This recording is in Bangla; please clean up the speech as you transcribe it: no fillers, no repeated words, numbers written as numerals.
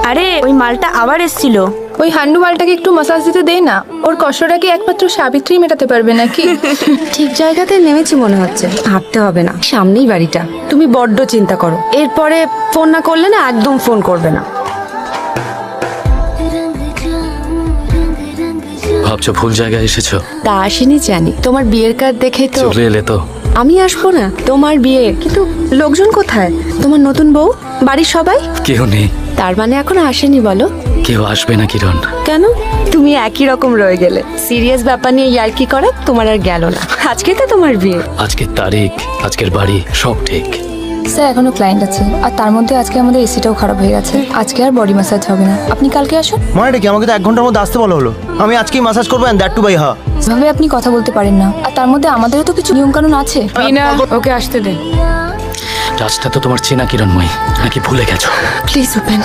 আরে ওই মালটা আবার এসেছিল। ওই হান্ডু মালটাকে একটু মাসাজ দিতে দে না। ওর কষ্টটা কি একমাত্র সাবিত্রী মেটাতে পারবে নাকি? ঠিক জায়গাতে নেমেছি মনে হচ্ছে, হাঁটতে হবে না, সামনেই বাড়িটা। তুমি বড্ড চিন্তা করো, এরপরে ফোন না করলে না একদম ফোন করবে না। ভাবছো ভুল জায়গায় এসেছো? তা আসেনি জানি, তোমার বিয়ের কার্ড দেখে তো চলে এলে তো। আমি আসবো না, তোমার বিয়ে, কিন্তু লোকজন কোথায়? তোমার নতুন বউ, বাড়ির সবাই? কেউ নেই। তার মানে এখনো আসেনি বলো? কেউ আসবে না কিরণ। কেন? তুমি একই রকম রয়ে গেলে। সিরিয়াস ব্যাপার নিয়ে ইয়ার্কি করা তোমার আর গেল না। আজকে তো তোমার বিয়ে। আজকের তারিখ, আজকের বাড়ি, সব ঠিক। স্যার এখনো ক্লায়েন্ট আছে, আর তার মধ্যে আজকে আমাদের এসিটাও খারাপ হয়ে গেছে। আজকে আর বডি ম্যাসাজ হবে না, আপনি কালকে আসুন। মানে এটা কি? আমাকে তো 1 ঘন্টার মধ্যে আসতে বলা হলো। আমি আজকেই ম্যাসাজ করবো, এন্ড দ্যাট টু বাই হা। এভাবে আপনি কথা বলতে পারেন না, আর তার মধ্যে আমাদেরও তো কিছু নিয়ম কানুন আছে। মিনা, ওকে আসতে দে। কাজটা তো তোমার চেনা কিরণময়ী, নাকি ভুলে গেছো? Please open.